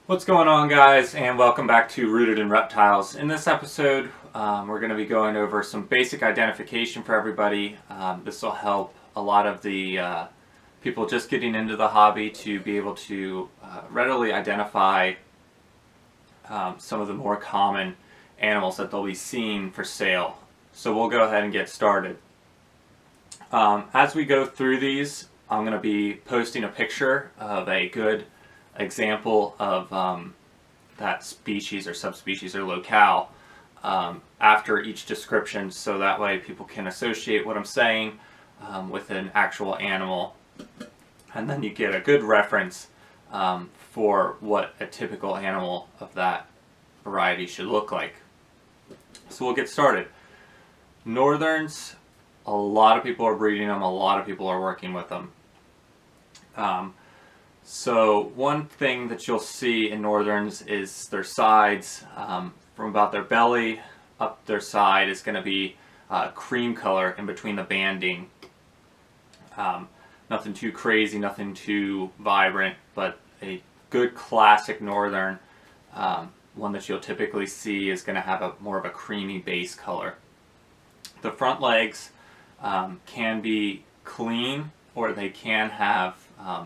What's going on, guys, and welcome back to Rooted in Reptiles. In this episode, we're going to be going over some basic identification for everybody. This will help a lot of the people just getting into the hobby to be able to readily identify some of the more common animals that they'll be seeing for sale. So we'll go ahead and get started. As we go through these, I'm going to be posting a picture of a good example of that species or subspecies or locale after each description, so that way people can associate what I'm saying with an actual animal, and then you get a good reference for what a typical animal of that variety should look like. So we'll get started. Northerns, a lot of people are breeding them, a lot of people are working with them. So one thing that you'll see in Northerns is their sides, from about their belly up their side is going to be cream color in between the banding. Nothing too crazy, nothing too vibrant, but a good classic Northern, one that you'll typically see is going to have more of a creamy base color. The front legs can be clean, or they can have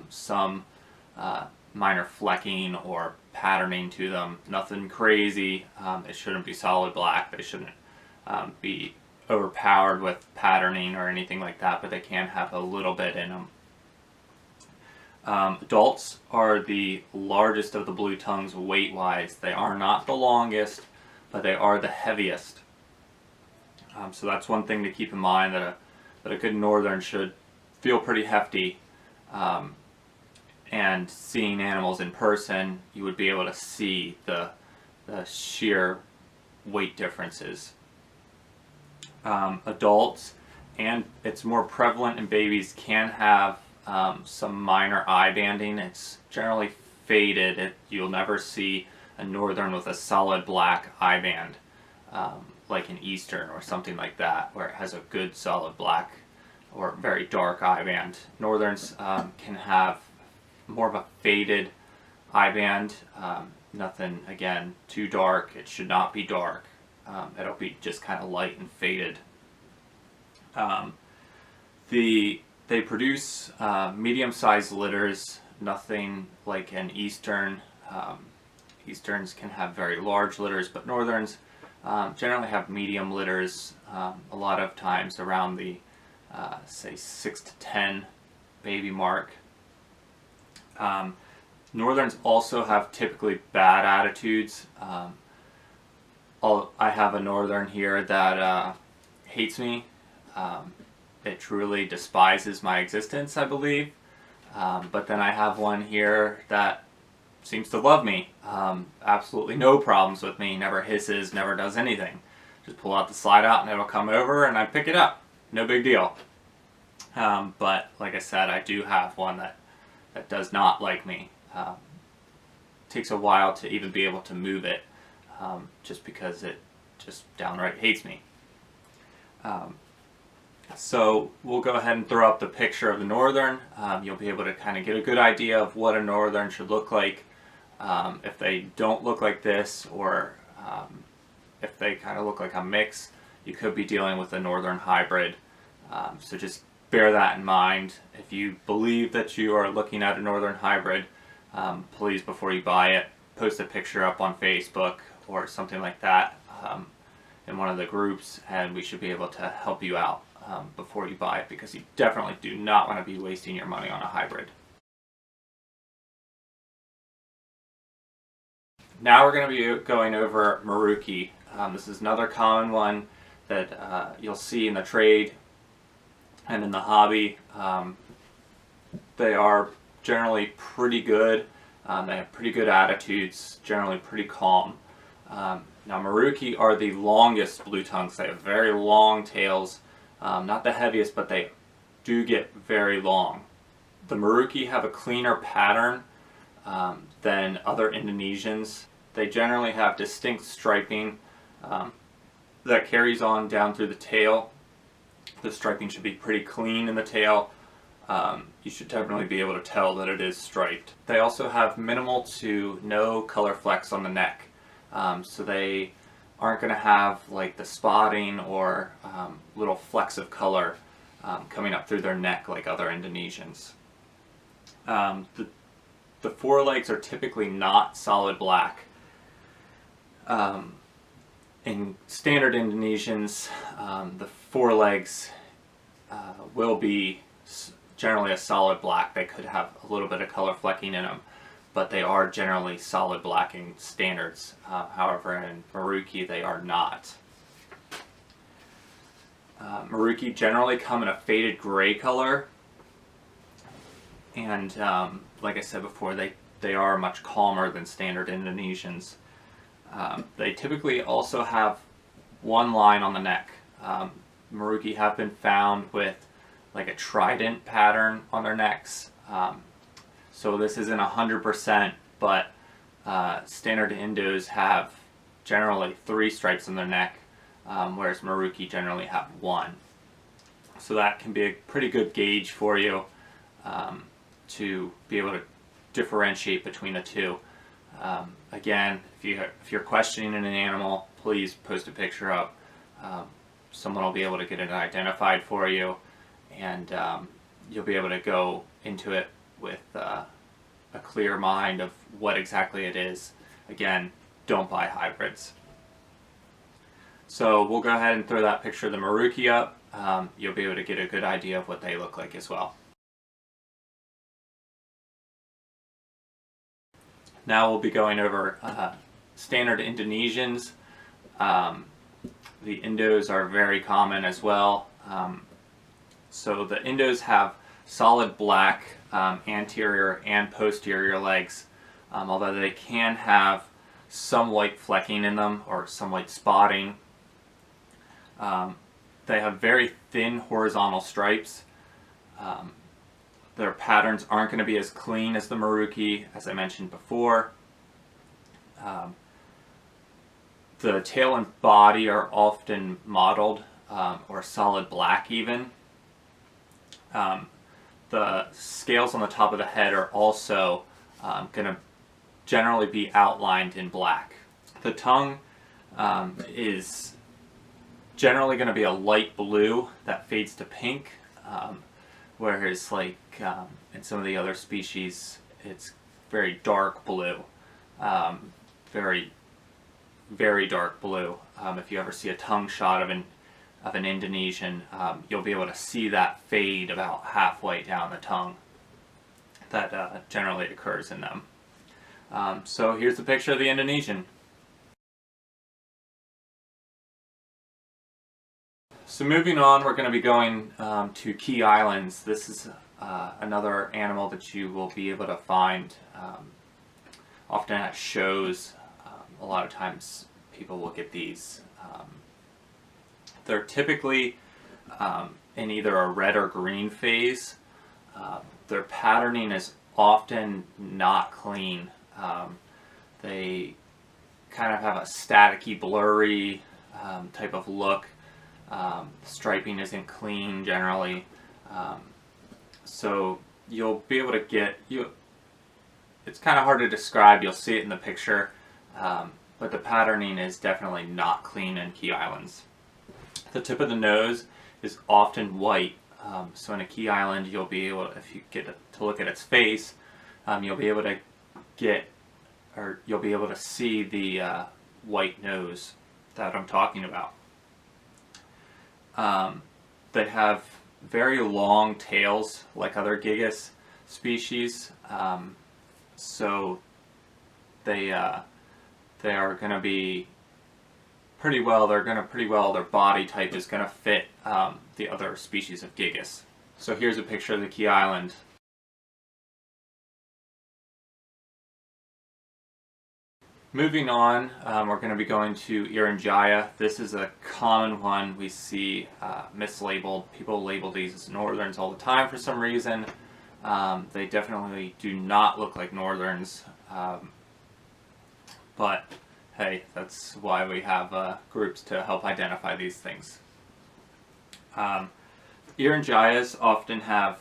some minor flecking or patterning to them. Nothing crazy. It shouldn't be solid black. They shouldn't be overpowered with patterning or anything like that, but they can have a little bit in them. Adults are the largest of the blue tongues weight-wise. They are not the longest, but they are the heaviest. So that's one thing to keep in mind, that a good Northern should feel pretty hefty. And seeing animals in person, you would be able to see the sheer weight differences. Adults, and it's more prevalent in babies, can have some minor eye banding. It's generally faded. You'll never see a Northern with a solid black eye band, like an Eastern or something like that, where it has a good solid black or very dark eye band. Northerns can have more of a faded eye band. Nothing, again, too dark. It should not be dark. It'll be just kind of light and faded. They produce medium-sized litters, nothing like an Eastern. Easterns can have very large litters, but Northerns generally have medium litters, a lot of times around the say 6 to 10 baby mark. Northerns also have typically bad attitudes. I have a Northern here that hates me. It truly despises my existence, I believe. But then I have one here that seems to love me. Absolutely no problems with me, never hisses, never does anything. Just pull out the slide out and it'll come over and I pick it up. No big deal. But like I said, I do have one that does not like me. Takes a while to even be able to move it, just because it just downright hates me. So we'll go ahead and throw up the picture of the Northern. You'll be able to kind of get a good idea of what a Northern should look like. If they don't look like this, or if they kind of look like a mix, you could be dealing with a Northern hybrid. So just bear that in mind. If you believe that you are looking at a Northern hybrid, please, before you buy it, post a picture up on Facebook or something like that in one of the groups, and we should be able to help you out before you buy it, because you definitely do not want to be wasting your money on a hybrid. Now we're going to be going over Marukey. This is another common one that you'll see in the trade and in the hobby. They are generally pretty good. They have pretty good attitudes, generally pretty calm. Now Marukey are the longest blue tongues. They have very long tails. Not the heaviest, but they do get very long. The Marukey have a cleaner pattern than other Indonesians. They generally have distinct striping that carries on down through the tail. The striping should be pretty clean in the tail. you should definitely be able to tell that it is striped. They also have minimal to no color flecks on the neck, so they aren't going to have like the spotting or little flecks of color coming up through their neck like other Indonesians. The forelegs are typically not solid black. In standard Indonesians, the forelegs will be generally a solid black. They could have a little bit of color flecking in them, but they are generally solid black in standards. However, in Marukey, they are not. Marukey generally come in a faded gray color, and like I said before, they are much calmer than standard Indonesians. They typically also have one line on the neck. Marukey have been found with like a trident pattern on their necks. So this isn't 100%, but standard Endos have generally 3 stripes on their neck, whereas Marukey generally have 1. So that can be a pretty good gauge for you to be able to differentiate between the two. Again, if you're questioning an animal, please post a picture up. Someone will be able to get it identified for you, and you'll be able to go into it with a clear mind of what exactly it is. Again, don't buy hybrids. So we'll go ahead and throw that picture of the Marukey up. You'll be able to get a good idea of what they look like as well. Now we'll be going over standard Indonesians. The Endos are very common as well. So the Endos have solid black anterior and posterior legs, although they can have some white flecking in them or some white spotting. They have very thin horizontal stripes. Their patterns aren't going to be as clean as the Marukey, as I mentioned before. The tail and body are often mottled or solid black even. The scales on the top of the head are also going to generally be outlined in black. The tongue is generally going to be a light blue that fades to pink, whereas like in some of the other species it's very dark blue, very dark blue. If you ever see a tongue shot of an Indonesian, you'll be able to see that fade about halfway down the tongue. That generally occurs in them. So here's the picture of the Indonesian. So moving on, we're going to be going to Key Islands. This is another animal that you will be able to find often at shows. A lot of times people will get these. They're typically in either a red or green phase. Their patterning is often not clean. They kind of have a staticky, blurry type of look. Striping isn't clean generally. So you'll be able to get, it's kind of hard to describe, you'll see it in the picture, but the patterning is definitely not clean in Key Islands. The tip of the nose is often white, so in a Key Island you'll be able, if you get to look at its face, you'll be able to you'll be able to see the white nose that I'm talking about. They have very long tails like other gigas species, so they are going to be pretty well, their body type is going to fit the other species of gigas. So here's a picture of the Key Island. Moving on, we're going to be going to Irian. This is a common one we see mislabeled. People label these as northerns all the time for some reason. They definitely do not look like northerns, but hey, that's why we have groups to help identify these things. Irian often have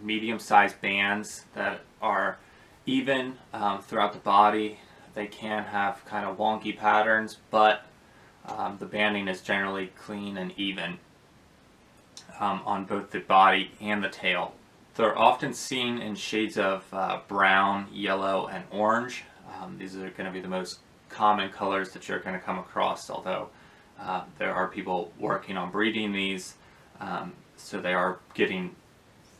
medium-sized bands that are even throughout the body. They can have kind of wonky patterns, but the banding is generally clean and even on both the body and the tail. They're often seen in shades of brown, yellow, and orange. These are going to be the most common colors that you're going to come across, although there are people working on breeding these, so they are getting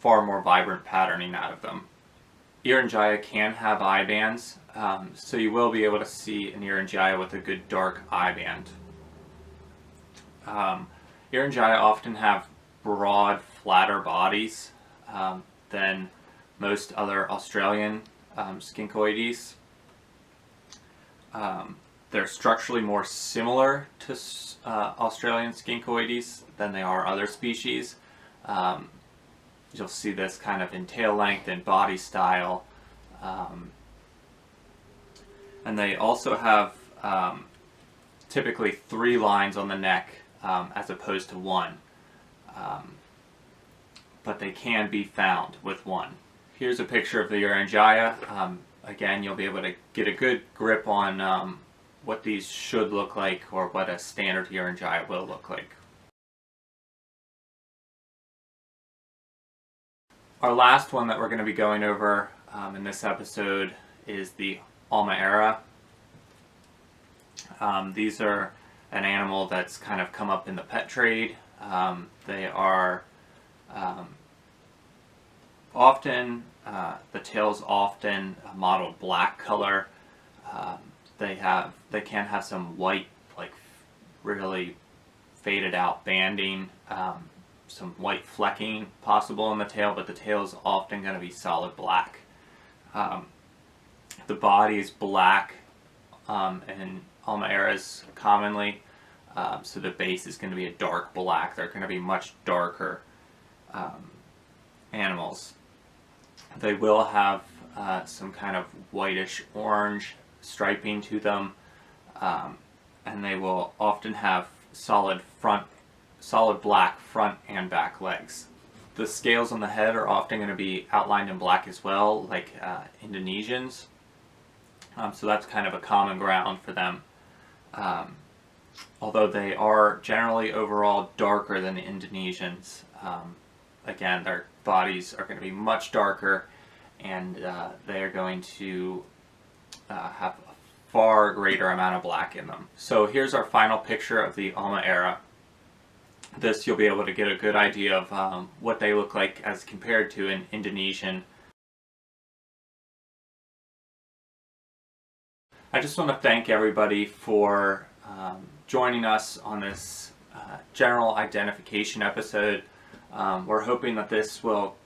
far more vibrant patterning out of them. Eringia can have eye bands, so you will be able to see an Eringia with a good dark eye band. Eringia often have broad, flatter bodies than most other Australian skincoides. They're structurally more similar to Australian skincoides than they are other species. You'll see this kind of in tail length and body style. And they also have typically 3 lines on the neck as opposed to 1. But they can be found with 1. Here's a picture of the Eringia. Again, you'll be able to get a good grip on what these should look like, or what a standard Eringia will look like. Our last one that we're going to be going over in this episode is the Alma. These are an animal that's kind of come up in the pet trade. They are often, the tail's often a mottled black color. They can have some white, like really faded out banding, some white flecking possible in the tail, but the tail is often going to be solid black. The body is black in Alma commonly, so the base is going to be a dark black. They're going to be much darker animals. They will have some kind of whitish orange striping to them, and they will often have solid black front and back legs. The scales on the head are often going to be outlined in black as well, like Indonesians. So that's kind of a common ground for them. Although they are generally overall darker than the Indonesians. Again, their bodies are going to be much darker, and they are going to have a far greater amount of black in them. So here's our final picture of the Alma. This you'll be able to get a good idea of what they look like as compared to an Indonesian. I just want to thank everybody for joining us on this general identification episode. We're hoping that this will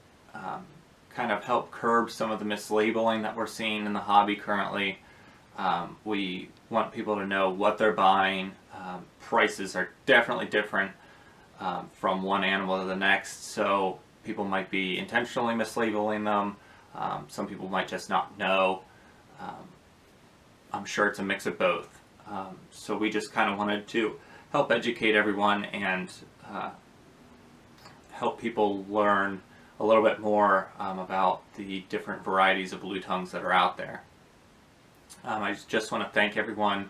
kind of help curb some of the mislabeling that we're seeing in the hobby currently. We want people to know what they're buying. Prices are definitely different from one animal to the next, so people might be intentionally mislabeling them. Some people might just not know. I'm sure it's a mix of both. So we just kind of wanted to help educate everyone and help people learn a little bit more about the different varieties of blue tongues that are out there. I just want to thank everyone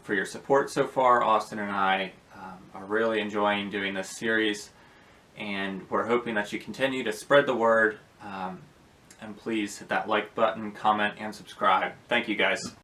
for your support so far. Austin and I are really enjoying doing this series, and we're hoping that you continue to spread the word, and please hit that like button, comment, and subscribe. Thank you guys.